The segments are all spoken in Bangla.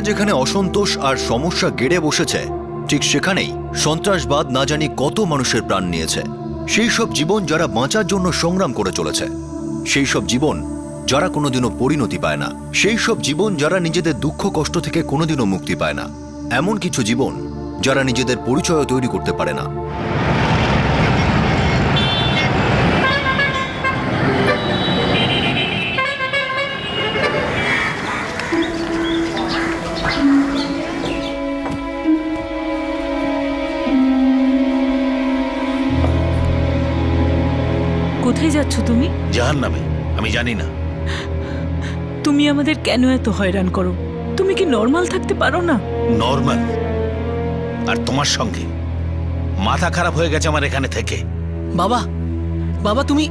যেখানে অসন্তোষ আর সমস্যা গেড়ে বসেছে, ঠিক সেখানেই সন্ত্রাসবাদ না জানি কত মানুষের প্রাণ নিয়েছে। সেই সব জীবন যারা বাঁচার জন্য সংগ্রাম করে চলেছে, সেই সব জীবন যারা কোনোদিনও পরিণতি পায় না, সেই সব জীবন যারা নিজেদের দুঃখ কষ্ট থেকে কোনোদিনও মুক্তি পায় না, এমন কিছু জীবন যারা নিজেদের পরিচয় তৈরি করতে পারে না। কোথায় যাচ্ছ তুমি? জাহান্নামে। আমি জানি না। তুমি আমাদের কেন এত হয়রান করো? তুমি কি নর্মাল থাকতে পারো না? নর্মাল? আর তোমার সঙ্গে মাথা খারাপ হয়ে গেছে আমার এখানে থেকে। বাবা, বাবা তুমি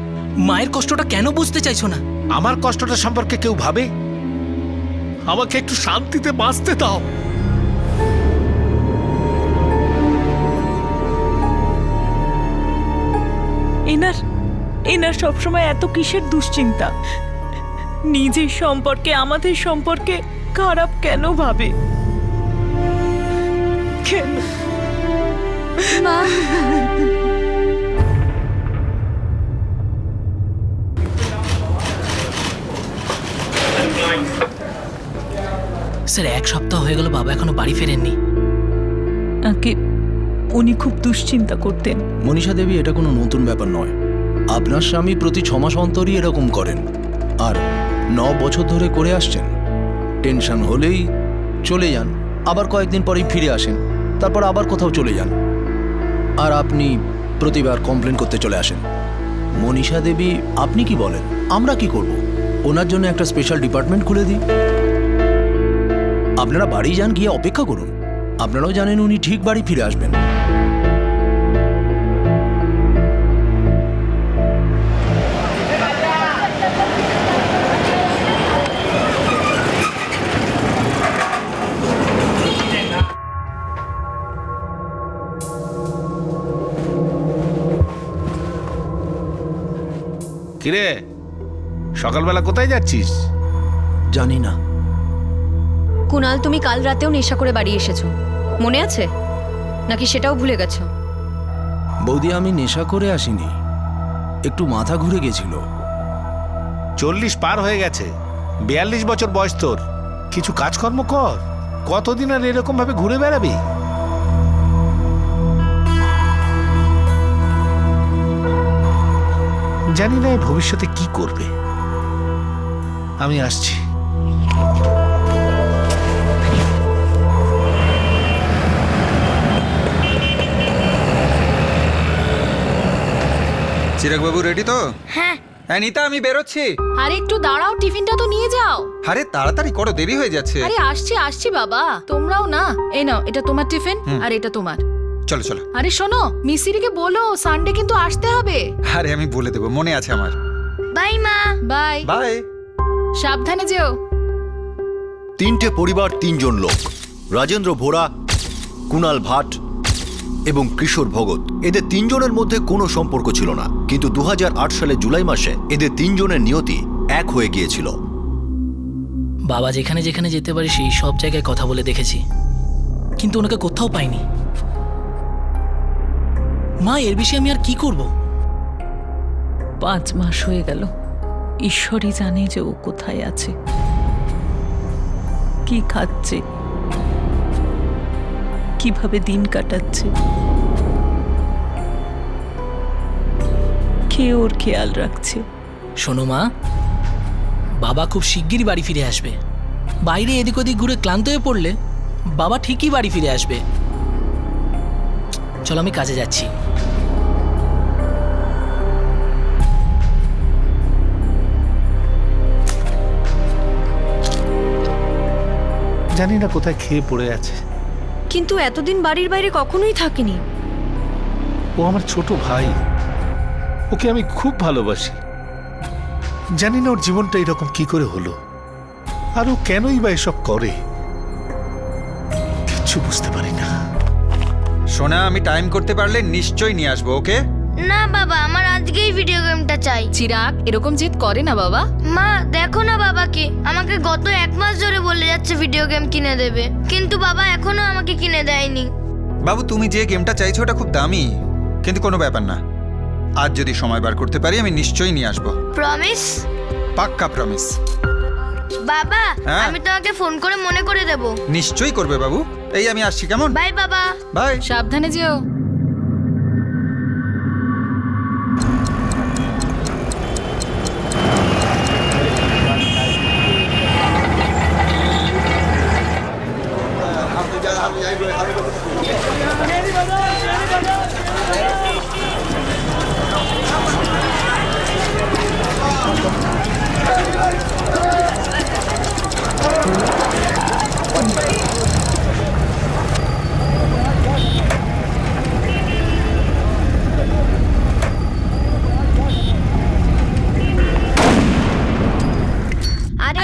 মায়ের কষ্টটা কেন বুঝতে চাইছো না? আমার কষ্টটা সম্পর্কে কেউ ভাবে? আমাকে একটু শান্তিতে বাঁচতে দাও। এনার সবসময় এত কিসের দুশ্চিন্তা? নিজের সম্পর্কে, আমাদের সম্পর্কে খারাপ কেন ভাবে? কেন? মা, স্যার 1 সপ্তাহ হয়ে গেল বাবা এখনো বাড়ি ফেরেননি। আগে উনি খুব দুশ্চিন্তা করতেন। মনীষা দেবী, এটা কোনো নতুন ব্যাপার নয়। আপনার স্বামী প্রতি 6 মাস অন্তরই এরকম করেন, আর 9 বছর ধরে করে আসছেন। টেনশন হলেই চলে যান, আবার কয়েকদিন পরেই ফিরে আসেন, তারপর আবার কোথাও চলে যান, আর আপনি প্রতিবার কমপ্লেন করতে চলে আসেন। মনীষা দেবী, আপনি কি বলেন? আমরা কি করব? ওনার জন্য একটা স্পেশাল ডিপার্টমেন্ট খুলে দিই। আপনারা বাড়ি যান, গিয়ে অপেক্ষা করুন। আপনারাও জানেন উনি ঠিক বাড়ি ফিরে আসবেন। কিরে, সকালবেলা কোথায় যাচ্ছিস? জানি না। কুনাল, তুমি কাল রাতেও নেশা করে বাড়ি এসেছো, মনে আছে নাকি সেটাও ভুলে গেছো? বৌদি, আমি নেশা করে আসিনি, একটু মাথা ঘুরে গেছিল। 40 পার হয়ে গেছে, 42 বছর বয়স তোর। কিছু কাজকর্ম কর। কতদিন আর এরকম ভাবে ঘুরে বেড়াবি? জানি না ভবিষ্যতে কি করবে। আমি আসছি। চিরাগবাবু রেডি তো? হ্যাঁ। হ্যাঁ নিতা, আমি বেরোচ্ছি। আরে একটু দাঁড়াও, টিফিনটা তো নিয়ে যাও। আরে তাড়াতাড়ি করো, দেরি হয়ে যাচ্ছে। আরে আসছি আসছি বাবা, তোমরাও না। এই নাও, এটা তোমার টিফিন আর এটা তোমার। চলো চলো। আরে শোনো, মিসিরিকে বলো সানডে কিন্তু আসতে হবে। আরে আমি বলে দেবো, মনে আছে আমার। বাই মা। Bye bye. সাবধানে যেও। 3টে পরিবার, 3 জন লোক, রাজেন্দ্র ভোরা, কুণাল ভাট এবং কিশোর ভগত। এদের 3 জনের মধ্যে কোনো সম্পর্ক ছিল না, কিন্তু 2008 সালের জুলাই মাসে এদের 3 জনের নিয়তি এক হয়ে গিয়েছিল। বাবা যেখানে যেখানে যেতে পারি সেই সব জায়গায় কথা বলে দেখেছি, কিন্তু ওনাকে কোথাও পাইনি। মা, এর বিষয়ে আমি আর কি করব? 5 মাস হয়ে গেল। ঈশ্বরই জানে যে ও কোথায় আছে, কি খাচ্ছে, কিভাবে দিন কাটাচ্ছে। কে ওর খেয়াল রাখছে? শোনো মা, বাবা খুব শিগগিরই বাড়ি ফিরে আসবে। বাইরে এদিক ওদিক ঘুরে ক্লান্ত হয়ে পড়লে বাবা ঠিকই বাড়ি ফিরে আসবে। চলো, আমি কাজে যাচ্ছি। জানি না কোথায় খেয়ে পড়ে আছে। কিন্তু এতদিন বাড়ির বাইরে কখনোই থাকিনি। ও আমার ছোট ভাই, ওকে আমি খুব ভালোবাসি। জানি না ওর জীবনটা এরকম কি করে হলো, আর ও কেনই বা এসব করে, কিচ্ছু বুঝতে পারি না। সোনা, আমি টাইম করতে পারলে নিশ্চয়ই নিয়ে আসবো, ওকে? না বাবা, আমার আজকেই ভিডিও গেমটা চাই। চিরাগ এরকম জেদ করে না বাবা। মা দেখো না বাবাকে, আমাকে গত 1 মাস ধরে বলে যাচ্ছে ভিডিও গেম কিনে দেবে, কিন্তু বাবা এখনো আমাকে কিনে দেয়নি। বাবু তুমি যে গেমটা চাইছো ওটা খুব দামি, কিন্তু কোনো ব্যাপার না, আজ যদি সময় বার করতে পারি আমি নিশ্চয়ই নিয়ে আসবো। প্রমিস? পাক্কা প্রমিস। বাবা হ্যাঁ? আমি তোমাকে ফোন করে মনে করে দেব। নিশ্চয়ই করবে বাবু। এই আমি আসছি, কেমন? বাই বাবা। বাই। সাবধানে যেও। আরে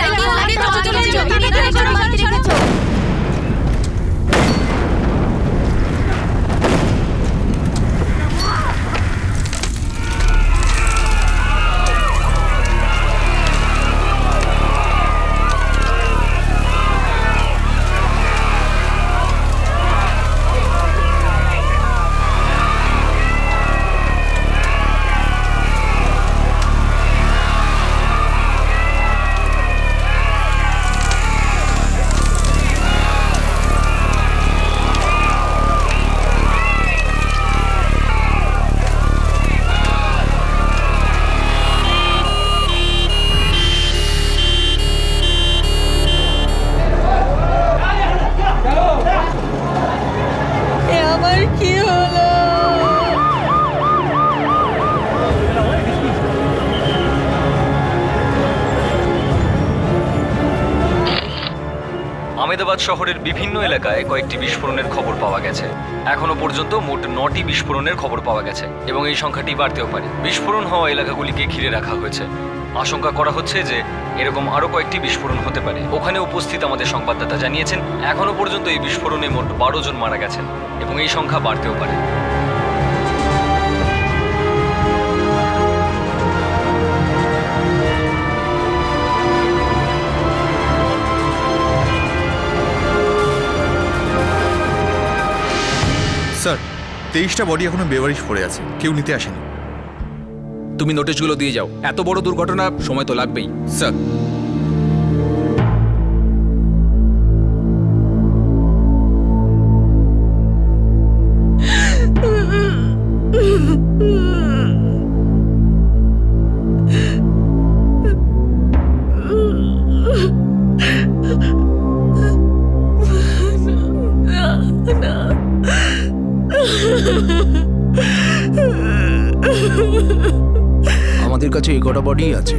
আহমেদাবাদ শহরের বিভিন্ন এলাকায় কয়েকটি বিস্ফোরণের খবর পাওয়া গেছে। এখনো পর্যন্ত মোট 9টি বিস্ফোরণের খবর পাওয়া গেছে এবং এই সংখ্যাটি বাড়তেও পারে। বিস্ফোরণ হওয়া এলাকাগুলিকে ঘিরে রাখা হয়েছে। আশঙ্কা করা হচ্ছে যে এরকম আরও কয়েকটি বিস্ফোরণ হতে পারে। ওখানে উপস্থিত আমাদের সংবাদদাতা জানিয়েছেন এখনো পর্যন্ত এই বিস্ফোরণে মোট 12 জন মারা গেছেন এবং এই সংখ্যা বাড়তেও পারে। স্যার 23টা বডি এখনো বেওয়ারিশ পড়ে আছে, কেউ নিতে আসেনি। তুমি নোটিশগুলো দিয়ে যাও, এত বড় দুর্ঘটনা, সময় তো লাগবেই। স্যার আমাদের কাছে এই কটা বডি আছে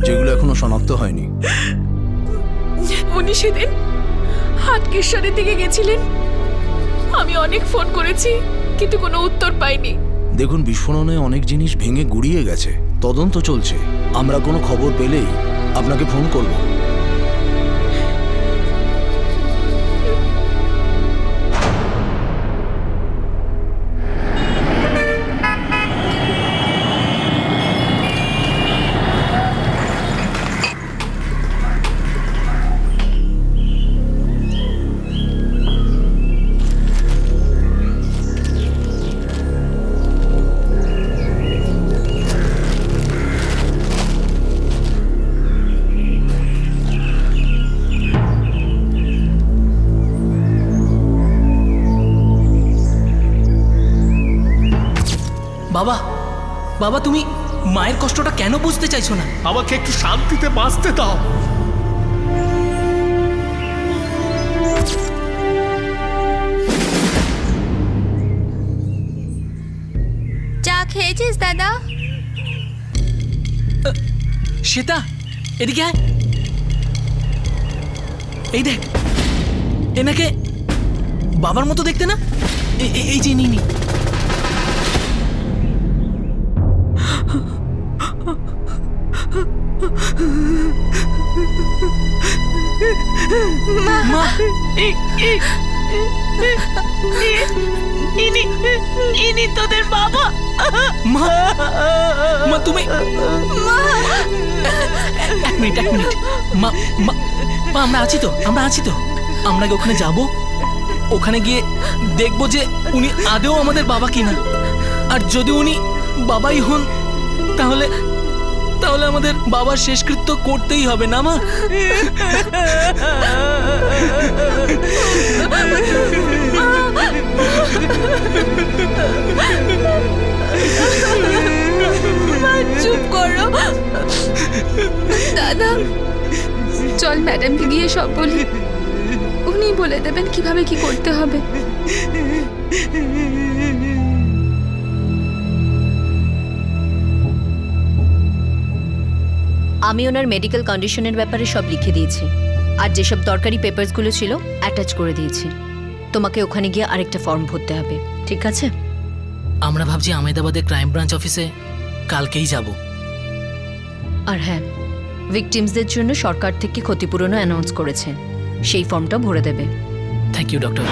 যেগুলো এখনো শনাক্ত হয়নি। উনি সেদিন হাটকেশ্বরের দিকে গেছিলেন। আমি অনেক ফোন করেছি কিন্তু কোনো উত্তর পাইনি। দেখুন, বিস্ফোরণে অনেক জিনিস ভেঙে গুড়িয়ে গেছে, তদন্ত চলছে। আমরা কোনো খবর পেলেই আপনাকে ফোন করব। বাবা, বাবা তুমি মায়ের কষ্টটা কেন বুঝতে চাইছো না? আমাকে একটু শান্তিতে বাঁচতে দাও। চা খেয়েছিস দাদা? শ্বেতা, এদিকে আয়। এই দেখ, এনাকে বাবার মতো দেখতে না? এই যে নিনি। মা ইনি তোদের বাবা। মা মা তুমি এক মিনিট মা মা মা, আমরা আছি তো, আমরা কি ওখানে যাব? ওখানে গিয়ে দেখবো যে উনি আদেও আমাদের বাবা কিনা। আর যদি উনি বাবাই হন তাহলে তাহলে আমাদের বাবার শেষকৃত্য করতেই হবে না মা? চুপ করো দাদা, চল ম্যাডামকে গিয়ে সব বলি, উনি বলে দেবেন কিভাবে কি করতে হবে। আমি ওনার মেডিকেল কন্ডিশনের ব্যাপারে সব লিখে দিয়েছি, আর যেসব দরকারি পেপারসগুলো ছিল অ্যাটাচ করে দিয়েছি। তোমাকে ওখানে গিয়ে আরেকটা ফর্ম ভরতে হবে, ঠিক আছে? আমরা ভাবছি আহমেদাবাদের ক্রাইম ব্রাঞ্চ অফিসে কালকেই যাব। আর হ্যাঁ, ভিকটিমসদের জন্য সরকার থেকে ক্ষতিপূরণও অ্যানাউন্স করেছে, সেই ফর্মটা ভরে দেবে। Thank you doctor.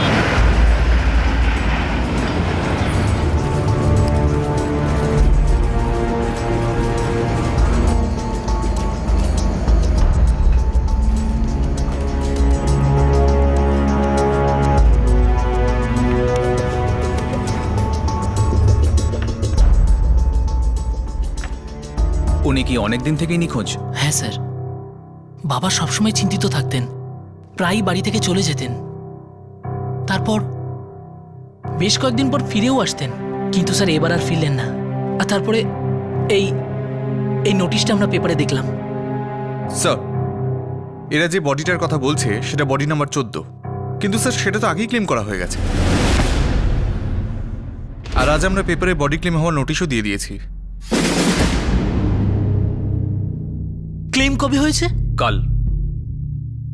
উনি কি অনেক দিন থেকেই নিখোঁজ? হ্যাঁ স্যার, বাবা সবসময় চিন্তিত থাকতেন, প্রায়ই বাড়ি থেকে চলে যেতেন। তারপর বেশ কয়েকদিন পর ফিরেও আসতেন, কিন্তু স্যার এবার আর ফিরলেন না। আর তারপরে এই এই নোটিশটা আমরা পেপারে দেখলাম। স্যার, এরা যে বডিটার কথা বলছে সেটা বডি নাম্বার 14, কিন্তু স্যার সেটা তো আগেই ক্লেম করা হয়ে গেছে। আর আজ আমরা পেপারে বডি ক্লেম হওয়ার নোটিশও দিয়ে দিয়েছি। ক্লেম কবে হয়েছে? কাল।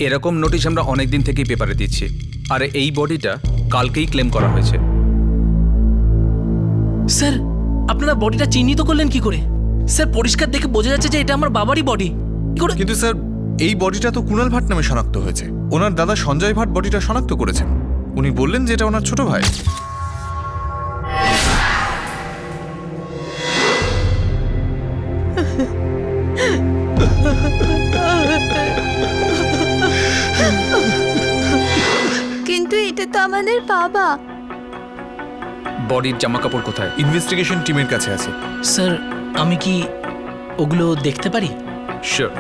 এরকম নোটিশ আমরা অনেক দিন থেকেই পেপারে দিচ্ছি, আর এই বডিটা কালকেই ক্লেম করা হয়েছে। স্যার, আপনারা বডিটা চিহ্নিত করলেন কি করে? স্যার, পরিষ্কার দেখে বোঝা যাচ্ছে যে এটা আমার বাবারই বডি। কিন্তু স্যার, এই বডিটা তো কুণাল ভাট নামে শনাক্ত হয়েছে। ওনার দাদা সঞ্জয় ভাট বডিটা শনাক্ত করেছেন। উনি বললেন যে এটা ওনার ছোট ভাই। কিন্তু এটা তো আমাদের বাবা। বডির জামা কাপড় কোথায়? ইনভেস্টিগেশন টিমের কাছে আছে। স্যার, আমি কি ওগুলো দেখতে পারি? শিওর।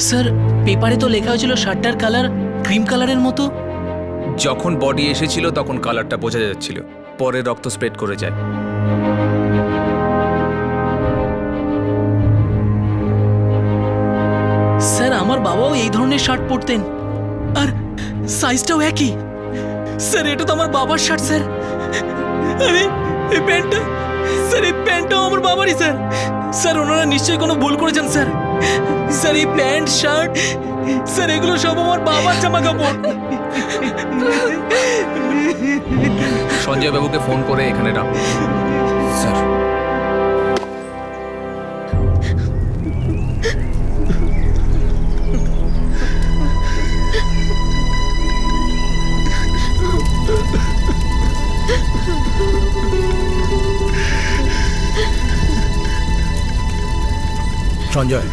স্যার, পেপারে তো লেখা হয়েছিল শার্টটার কালার ক্রিম কালারের মতো। যখন বডি এসেছিল তখন কালারটা বোঝা যাচ্ছিল, পরে রক্ত স্প্রেড করে যায়। স্যার, আমার বাবাও এই ধরনের শার্ট পরতেন, আর সাইজটাও একই। স্যার, এটা তো আমার বাবার শার্ট স্যার। আরে এই প্যান্টটা, স্যার এই প্যান্টটাও আমার বাবারই স্যার। স্যার, ওনারা নিশ্চয়ই কোনো ভুল করেছেন স্যার। স্যার, এই প্যান্ট শার্ট স্যার এগুলো সব আমার বাবার জামা কাপড়। সঞ্জয় বাবুকে ফোন করে এখানে রাখ। স্যার, সঞ্জয়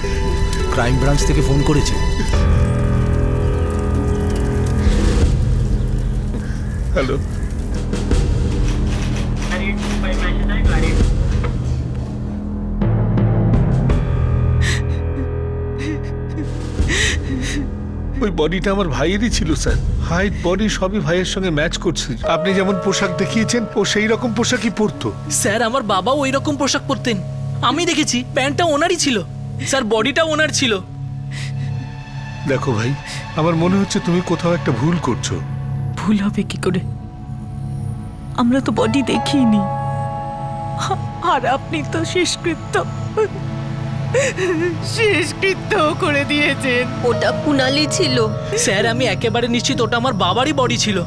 ক্রাইম ব্রাঞ্চ থেকে ফোন করেছে। হ্যালো, ওই বডিটা আমার ভাইয়েরই ছিল স্যার। হাইট বডি সবই ভাইয়ের সঙ্গে ম্যাচ করছে। আপনি যেমন পোশাক দেখিয়েছেন ও সেই রকম পোশাকই পরতো। স্যার, আমার বাবাও ওই রকম পোশাক পরতেন, আমি দেখেছি। প্যান্টটা ওনারই ছিল স্যার, বডিটা ওনার ছিল। দেখো ভাই, আমার মনে হচ্ছে তুমি কোথাও একটা ভুল করছো। ভুল হবে কি করে? আমরা তো বডি দেখিনি। আর আপনি তো শেষকৃত্য করে দিয়েছেন। ওটা কুনালি ছিল। স্যার আমি একেবারে নিশ্চিত ওটা আমার বাবারই বডি ছিল।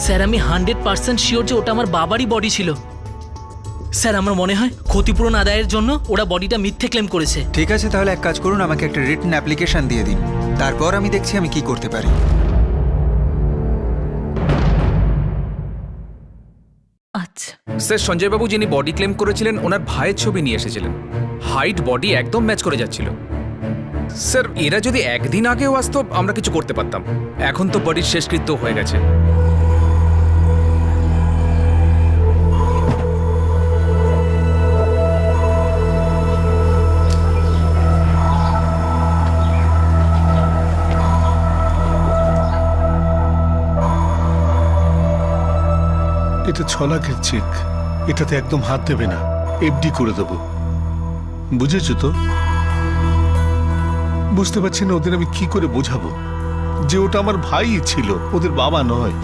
স্যার আমি 100% শিওর যে ওটা আমার বাবারই বডি ছিল। স্যার আমার মনে হয় ক্ষতিপূরণ আদায়ের জন্য ওরা বডিটা মিথ্যে ক্লেম করেছে। ঠিক আছে, তাহলে এক কাজ করুন, আমাকে একটা রিটেন অ্যাপ্লিকেশন দিয়ে দিন, তারপর আমি দেখছি আমি কি করতে পারি। আচ্ছা, স্যার সঞ্জয়বাবু যিনি বডি ক্লেম করেছিলেন ওনার ভাইয়ের ছবি নিয়ে এসেছিলেন। হাইট বডি একদম ম্যাচ করে যাচ্ছিল। স্যার এরা যদি একদিন আগেও আসতো আমরা কিছু করতে পারতাম। এখন তো বডির শেষকৃত্য হয়ে গেছে। এটা 6 লাখের চেক, এটাতে একদম হাত দেবে না, এফডি করে দেব। বুঝেছো তো? বুঝতে পারছি না ওদের আমি কি করে বোঝাবো যে ওটা আমার ভাই ছিল, ওদের বাবা নয়।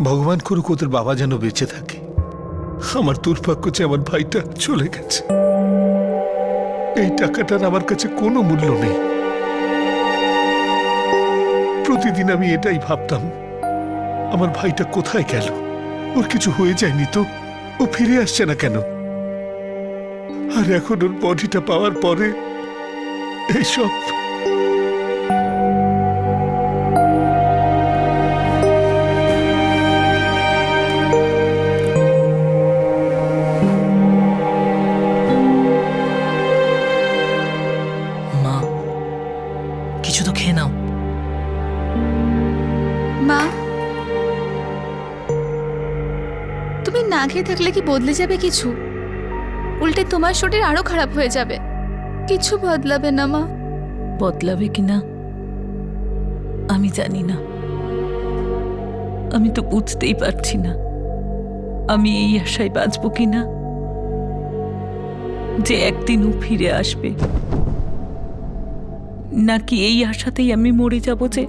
ভগবান করুক ওদের বাবা যেন বেঁচে থাকে। আমার দুর্ভাগ্য যে আমার ভাইটা চলে গেছে। এই টাকাটার আমার কাছে কোনো মূল্য নেই। প্রতিদিন আমি এটাই ভাবতাম, আমার ভাইটা কোথায় গেল? ওর কিছু হয়ে যায়নি তো? ও ফিরে আসছে না কেন? আর এখন ওর বডিটা পাওয়ার পরে এইসব। মা কিছু তো খেয়ে নাও। মা, তুমি না খেয়ে থাকলে কি বদলে যাবে কিছু? উল্টে তোমার শরীর আরো খারাপ হয়ে যাবে। কিছু বদলাবে না মা? বদলাবে কিনা আমি জানি না। আমি তো বুঝতেই পারছি না আমি এই আশায় বাঁচবো কিনা যে একদিন ও ফিরে আসবে, নাকি এই আশাতেই আমি মরে যাব যে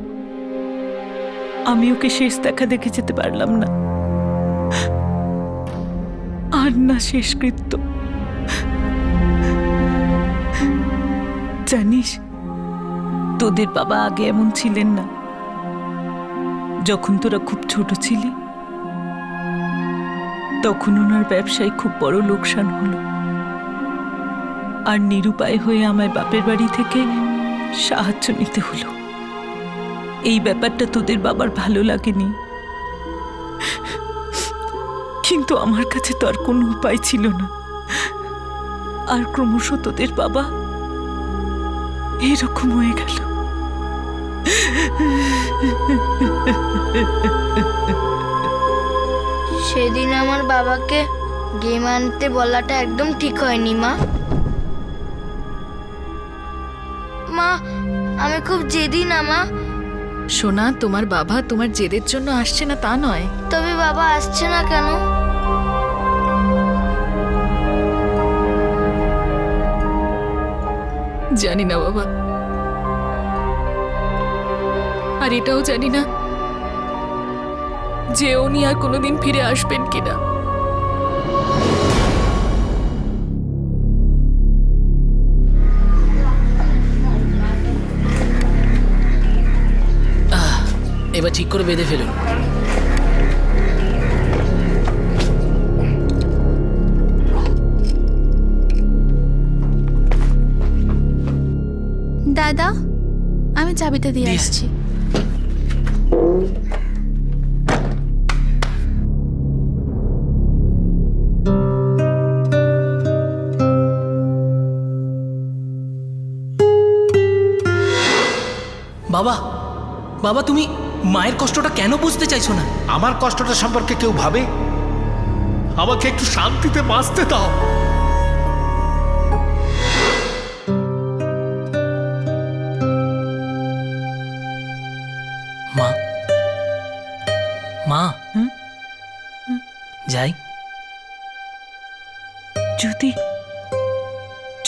আমি ওকে শেষ দেখা দেখে যেতে পারলাম না। আর না শেষকৃত্য। জানিস, তোদের বাবা আগে এমন ছিলেন না। যখন তোরা খুব ছোট ছিলি তখন ওনার ব্যবসায় খুব বড় লোকসান হলো, আর নিরুপায় হয়ে আমায় বাপের বাড়ি থেকে সাহায্য নিতে হলো। এই ব্যাপারটা তোদের বাবার ভালো লাগেনি, কিন্তু আমার কাছে তো আর কোনো উপায় ছিল না। আর ক্রমশ তোদের বাবা এরকম হয়ে গেল। সেদিন আমার বাবাকে গেম আনতে বলাটা একদম ঠিক হয়নি মা। মা, আমি খুব জেদি না মা। সোনা, তোমার বাবা তোমার জেদের জন্য আসছে না তা নয়। তবে বাবা আসছে না কেন? জানি না বাবা, আর এটাও জানি না যে উনি আর কোনোদিন ফিরে আসবেন কিনা। এবার ঠিক করে বেঁধে ফেলুন। দাদা, আমি চাবিটা দিয়ে দিয়ে আসছি। বাবা, বাবা তুমি মায়ের কষ্টটা কেন বুঝতে চাইছো না? আমার কষ্টটা সম্পর্কে কেউ ভাবে? আমাকে একটু শান্তিতে বাঁচতে দাও। মা মা যাই। যদি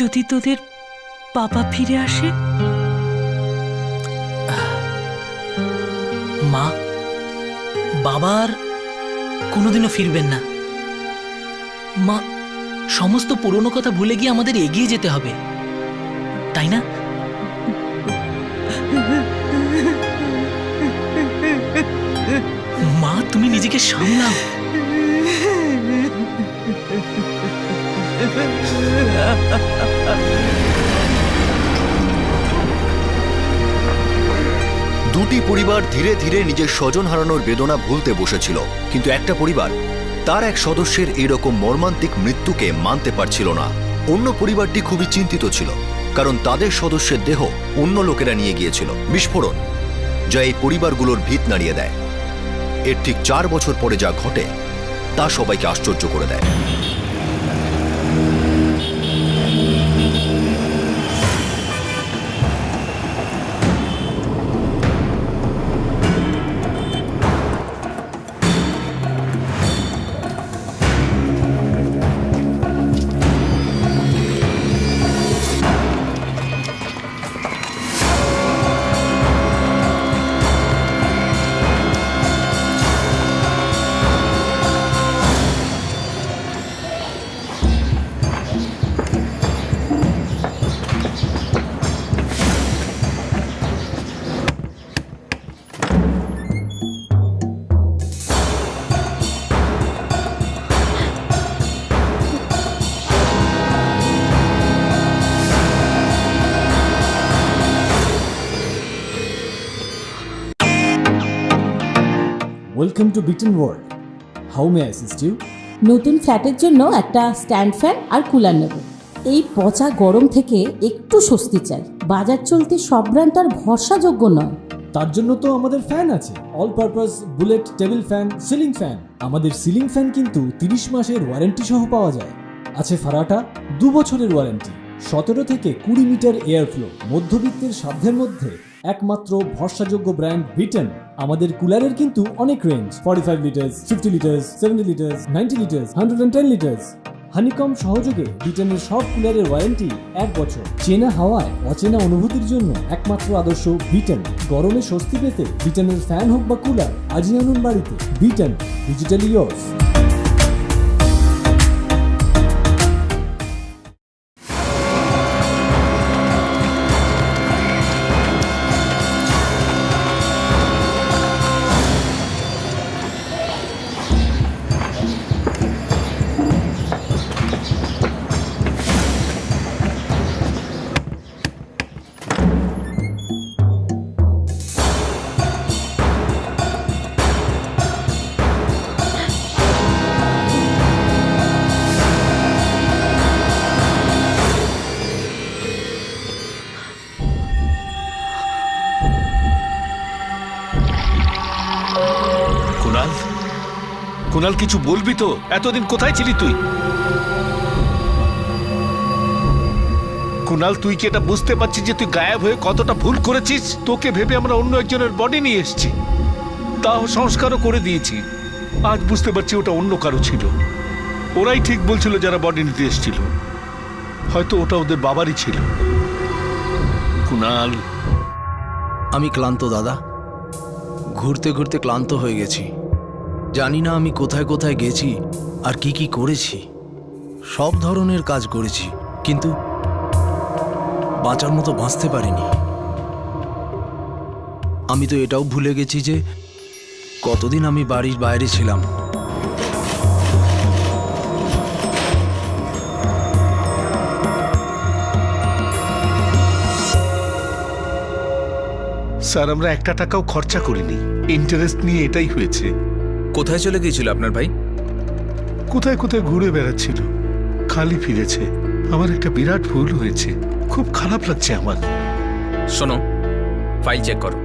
যদি তোদের বাবা ফিরে আসে? মা, বাবার কোনোদিনও ফিরবেন না। মা, সমস্ত পুরনো কথা ভুলে গিয়ে আমাদের এগিয়ে যেতে হবে, তাই না? মা, তুমি নিজেকে সামলাও। দুটি পরিবার ধীরে ধীরে নিজের স্বজন হারানোর বেদনা ভুলতে বসেছিল, কিন্তু একটা পরিবার তার এক সদস্যের এরকম মর্মান্তিক মৃত্যুকে মানতে পারছিল না। অন্য পরিবারটি খুবই চিন্তিত ছিল, কারণ তাদের সদস্যের দেহ অন্য লোকেরা নিয়ে গিয়েছিল। বিস্ফোরণ যা এই পরিবারগুলোর ভিত নাড়িয়ে দেয়। এর ঠিক 4 বছর পরে যা ঘটে তা সবাইকে আশ্চর্য করে দেয়। Welcome to Beaten world. How may I assist you? নতুন ফ্ল্যাটের জন্য একটা স্ট্যান্ড ফ্যান আর কুলার নেব। এই পচা গরম থেকে একটু স্বস্তি চাই। বাজার চলতে সব ব্র্যান্ড আর ভরসাযোগ্য নয়। তার জন্য তো আমাদের ফ্যান আছে, all purpose bullet table fan, ceiling fan. আমাদের সিলিং ফ্যান কিন্তু 30 মাসের ওয়ারেন্টি সহ পাওয়া যায়। আছে ফারাটা 2 বছরের ওয়ারেন্টি, 17 থেকে 20 মিটার এয়ার ফ্লো। মধ্যবিত্তের সাধ্যের মধ্যে একমাত্র ভরসাযোগ্য ব্র্যান্ড বিটেন। আমাদের কুলারের কিন্তু অনেক range, 45 litres, 50 litres, 70 litres, 90 litres, 110 litres. Honeycomb সহযোগে বিটেনের সব কুলারের ওয়ারেন্টি 1 বছর। চেনা হাওয়ায় অচেনা অনুভূতির জন্য একমাত্র আদর্শ বিটেন। গরমে স্বস্তি পেতে বিটেনের ফ্যান হোক বা কুলার, আজই আনুন বাড়িতে। Beaten, digitally yours. Kunal, Kunal কিছু বলবি তো? এতদিন কোথায় ছিলি তুই? কুনাল, তুই কি এটা বুঝতে পারছিস যে তুই গায়েব হয়ে কতটা ভুল করেছিস? তোকে ভেবে আমরা অন্য একজনের বডি নিয়ে এসেছি, তাও সংস্কারও করে দিয়েছি। আজ বুঝতে পারছি ওটা অন্য কারো ছিল। ওরাই ঠিক বলছিল যারা বডি নিতে এসেছিল। হয়তো ওটা ওদের বাবারই ছিল। কুনাল, আমি ক্লান্ত দাদা, ঘুরতে ঘুরতে ক্লান্ত হয়ে গেছি। জানি না আমি কোথায় কোথায় গেছি আর কি কি করেছি। সব ধরনের কাজ করেছি, কিন্তু বাঁচার মতো বাঁচতে পারিনি। আমি তো এটাও ভুলে গেছি যে কতদিন আমি বাড়ির বাইরে ছিলাম। স্যার, আমরা 1 টাকাও খরচা করিনি। ইন্টারেস্ট নিয়ে এটাই হয়েছে। কোথায় চলে গিয়েছিল আপনার ভাই? কোথায় কোথায় ঘুরে বেড়াচ্ছিল, খালি ফিরেছে। আমার একটা বিরাট ভুল হয়েছে, খুব খারাপ লাগছে আমার। শোনো, ফাইল চেক করো।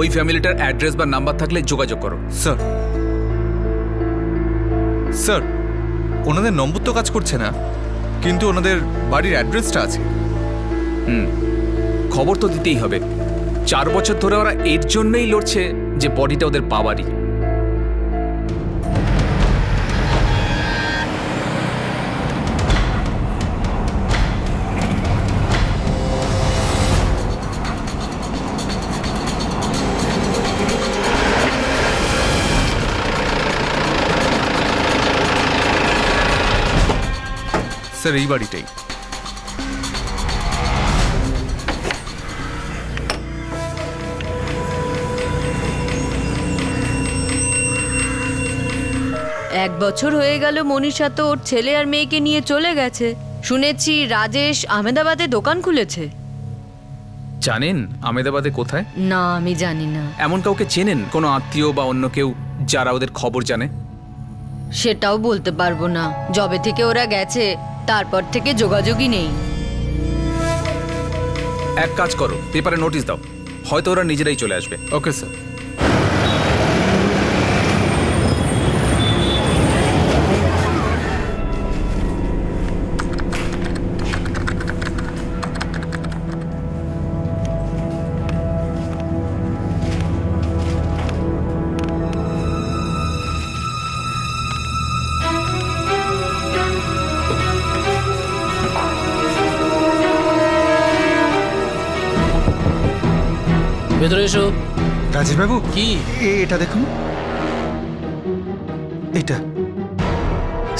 ওই ফ্যামিলিটার অ্যাড্রেস বা নাম্বার থাকলে যোগাযোগ করো। স্যার, স্যার, ওনাদের নম্বর তো কাজ করছে না, কিন্তু ওনাদের বাড়ির অ্যাড্রেসটা আছে। খবর তো দিতেই হবে। 4 বছর ধরে ওরা এর জন্যই লড়ছে যে বডিটা ওদের পাওয়ারই। স্যার এই বাড়িটাই। এক বছর হয়ে গেল মনীষা তো ওর ছেলে আর মেয়েকে নিয়ে চলে গেছে। শুনেছি রাজেশ আহমেদাবাদে দোকান খুলেছে। জানেন আহমেদাবাদে কোথায়? না, আমি জানি না। এমন কাউকে চেনেন, কোনো আত্মীয় বা অন্য কেউ যারা ওদের খবর জানে? সেটাও বলতে পারবো না। যবে থেকে ওরা গেছে তারপর থেকে যোগাযোগই নেই। এক কাজ করো, পেপারে নোটিশ দাও, হয়তো ওরা নিজেরাই চলে আসবে। Okay sir. ভেতরে এসো। রাজেশবাবু কি? এটা দেখুন, এটা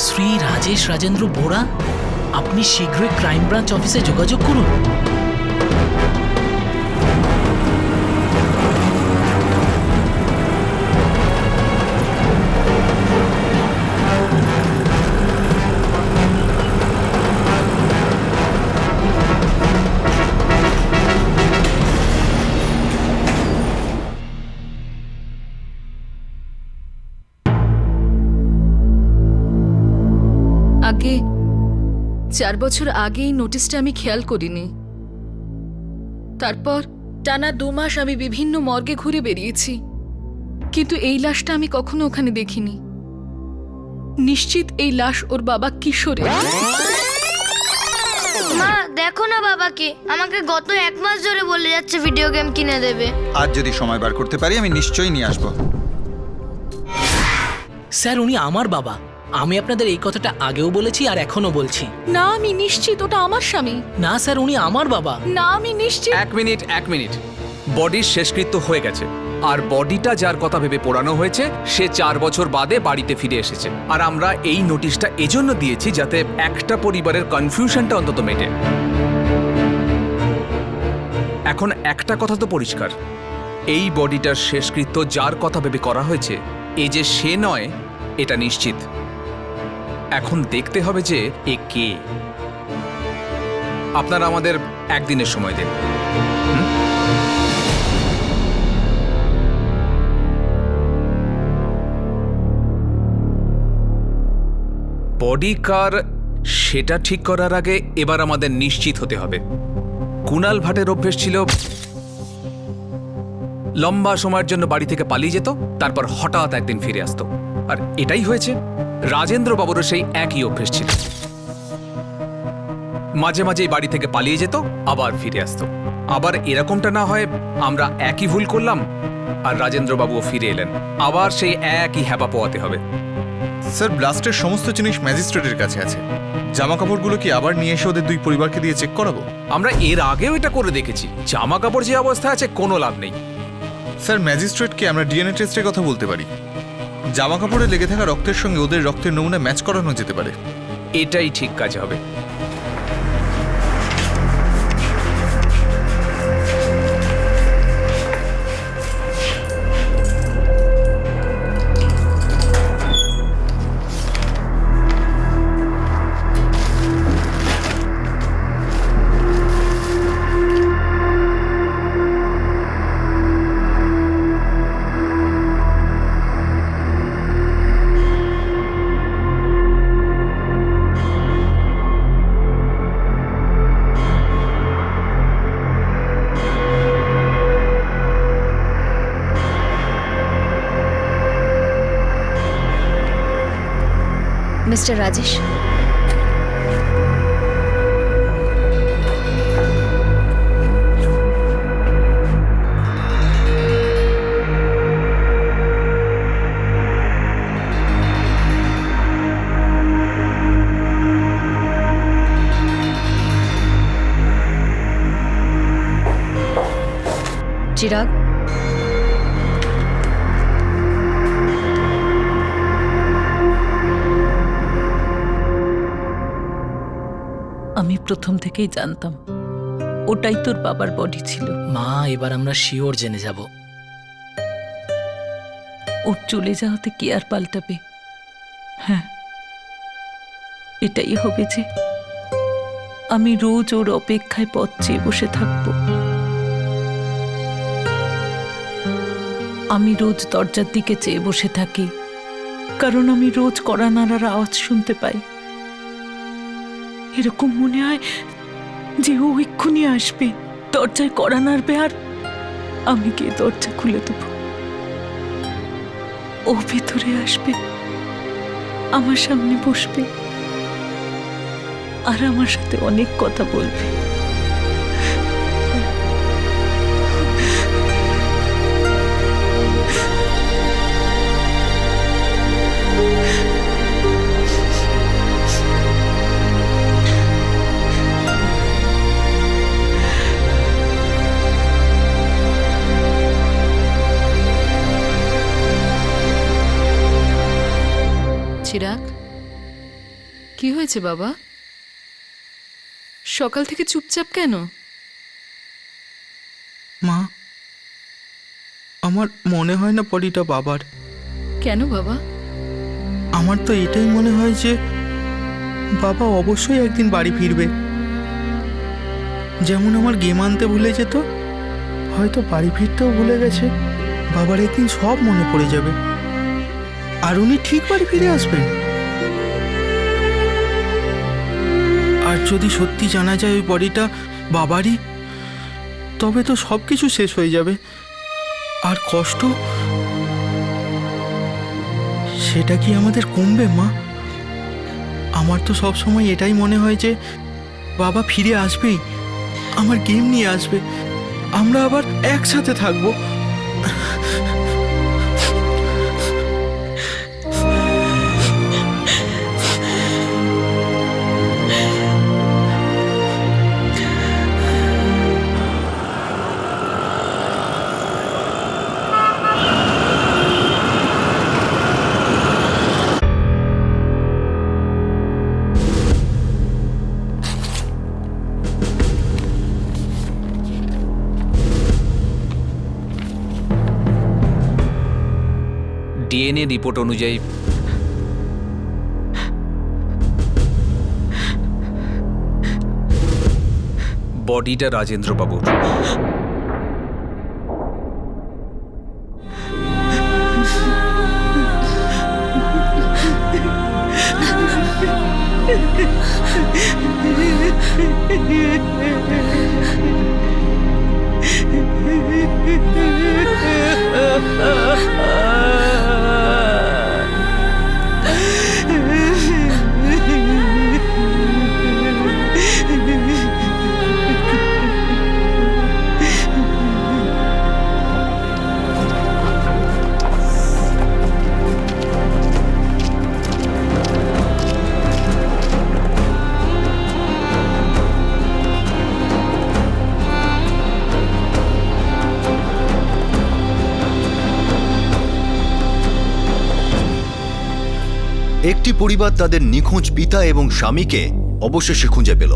শ্রী রাজেশ রাজেন্দ্র বোরা, আপনি শীঘ্রই ক্রাইম ব্রাঞ্চ অফিসে যোগাযোগ করুন। আগে 4 বছর আগে এই নোটিশটা আমি খেয়াল করিনি। তারপর টানা 2 মাস আমি বিভিন্ন মর্গে ঘুরে বেরিয়েছি, কিন্তু এই লাশটা আমি কখনো ওখানে দেখিনি। নিশ্চিত এই লাশ ওর বাবা কিশোরের। মা দেখো না বাবাকে, আমাকে গত 1 মাস ধরে বলে যাচ্ছে ভিডিও গেম কিনে দেবে। আজ যদি সময় বার করতে পারি আমি নিশ্চয়ই নিয়ে আসবো। স্যার উনি আমার বাবা। আমি আপনাদের এই কথাটা আগেও বলেছি আর এখনো বলছি। না, আমি নিশ্চিত ওটা আমার স্বামী। না স্যার, উনি আমার বাবা। না, আমি নিশ্চিত। এক মিনিট, বডির শেষকৃত্য হয়ে গেছে, আর বডিটা যার কথা ভেবে পোড়ানো হয়েছে সে 4 বছর বাদে বাড়িতে ফিরে এসেছে। আর আমরা এই নোটিশটা এজন্য দিয়েছি যাতে একটা পরিবারের কনফিউশনটা অন্তত মেটে। এখন একটা কথা তো পরিষ্কার, এই বডিটার শেষকৃত্য যার কথা ভেবে করা হয়েছে এ যে সে নয় এটা নিশ্চিত। এখন দেখতে হবে যে এ কে। আপনারা আমাদের একদিনের সময় দেন। বডি কার সেটা ঠিক করার আগে এবার আমাদের নিশ্চিত হতে হবে। কুণাল ভাটের অভ্যেস ছিল লম্বা সময়ের জন্য বাড়ি থেকে পালিয়ে যেত, তারপর হঠাৎ একদিন ফিরে আসতো, আর এটাই হয়েছে। রাজেন্দ্র বাবুরও সেই একই অভ্যেস ছিল, মাঝে মাঝেই বাড়ি থেকে পালিয়ে যেত আবার ফিরে আসতো। আবার এরকমটা না হয় আমরা একই ভুল করলাম আর রাজেন্দ্র বাবুও ফিরে এলেন, আবার সেই একই হ্যাপা পোয়াতে হবে। স্যার ব্লাস্টের সমস্ত জিনিস ম্যাজিস্ট্রেটের কাছে আছে। জামা কাপড়গুলো কি আবার নিয়ে এসে ওদের 2 পরিবারকে দিয়ে চেক করাবো? আমরা এর আগেও এটা করে দেখেছি, জামা কাপড় যে অবস্থায় আছে কোনো লাভ নেই। স্যার ম্যাজিস্ট্রেটকে আমরা ডিএনএ টেস্টের কথা বলতে পারি। জামা কাপড়ে লেগে থাকা রক্তের সঙ্গে ওদের রক্তের নমুনা ম্যাচ করানো যেতে পারে। এটাই ঠিক কাজ হবে। মিস্টার রাজেশ, প্রথম থেকেই জানতাম ওটাই তোর বাবার বডি ছিল। মা, এবার আমরা শিওর জেনে যাব। ওর চলে যাওয়াতে কি আর পাল্টাবে? হ্যাঁ, এটাই হবে যে আমি রোজ ওর অপেক্ষায় পথ চেয়ে বসে থাকব। আমি রোজ দরজার দিকে চেয়ে বসে থাকি, কারণ আমি রোজ কড়া নাড়ার আওয়াজ শুনতে পাই। এরকম মনে হয় যে ও এক্ষুনি আসবে, দরজায় কড়া নাড়বে, আর আমি গিয়ে দরজা খুলে দেব। ও ভেতরে আসবে, আমার সামনে বসবে, আর আমার সাথে অনেক কথা বলবে। চিরাগ, কি হয়েছে বাবা? সকাল থেকে চুপচাপ কেন? মা, আমার মনে হয় না বডিটা বাবার। কেন বাবা? আমার তো এটাই মনে হয় যে বাবা অবশ্যই একদিন বাড়ি ফিরবে। যেমন আমার গেম আনতে ভুলে যেত, হয়তো বাড়ি ফিরতেও ভুলে গেছে। বাবার একদিন সব মনে পড়ে যাবে, আর উনি ঠিক বাড়ি ফিরে আসবেন। আর যদি সত্যি জানা যায় ওই বডিটা বাবারই, তবে তো সব কিছু শেষ হয়ে যাবে। আর কষ্ট, সেটা কি আমাদের কমবে মা? আমার তো সব সময় এটাই মনে হয় যে বাবা ফিরে আসবেই, আমার গেম নিয়ে আসবে, আমরা আবার একসাথে থাকবো। ডিএনএ রিপোর্ট অনুযায়ী বডিটা রাজেন্দ্র বাবুর। একটি পরিবার তাদের নিখোঁজ পিতা এবং স্বামীকে অবশেষে খুঁজে পেল,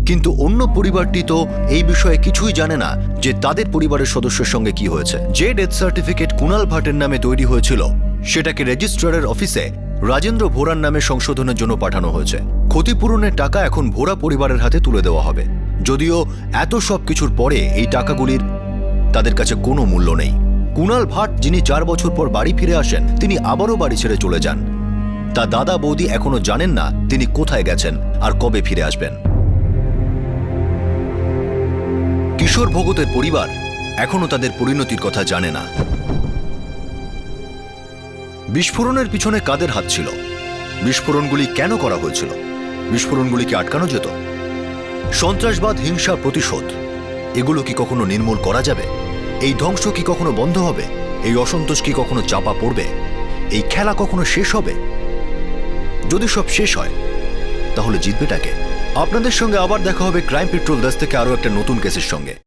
কিন্তু অন্য পরিবারটি তো এই বিষয়ে কিছুই জানে না যে তাদের পরিবারের সদস্যের সঙ্গে কি হয়েছে। যে ডেথ সার্টিফিকেট কুণাল ভাটের নামে তৈরি হয়েছিল, সেটাকে রেজিস্ট্রারের অফিসে রাজেন্দ্র ভোরার নামে সংশোধনের জন্য পাঠানো হয়েছে। ক্ষতিপূরণের টাকা এখন ভোরা পরিবারের হাতে তুলে দেওয়া হবে, যদিও এত সব কিছুর পরে এই টাকাগুলির তাদের কাছে কোনো মূল্য নেই। কুণাল ভাট, যিনি 4 বছর পর বাড়ি ফিরে আসেন, তিনি আবারও বাড়ি ছেড়ে চলে যান। তার দাদা বৌদি এখনো জানেন না তিনি কোথায় গেছেন আর কবে ফিরে আসবেন। কিশোর ভগতের পরিবার এখনো তাদের পরিণতির কথা জানে না। বিস্ফোরণের পিছনে কাদের হাত ছিল? বিস্ফোরণগুলি কেন করা হয়েছিল? বিস্ফোরণগুলিকে আটকানো যেত? সন্ত্রাসবাদ, হিংসা, প্রতিশোধ, এগুলো কি কখনো নির্মূল করা যাবে? এই ধ্বংস কি কখনো বন্ধ হবে? এই অসন্তোষ কি কখনো চাপা পড়বে? এই খেলা কখনো শেষ হবে? যদি সব শেষ হয়, তাহলে জিতবেটাকে? আপনাদের সঙ্গে আবার দেখা হবে ক্রাইম পেট্রোল 10 থেকে আরো একটা নতুন কেসের সঙ্গে।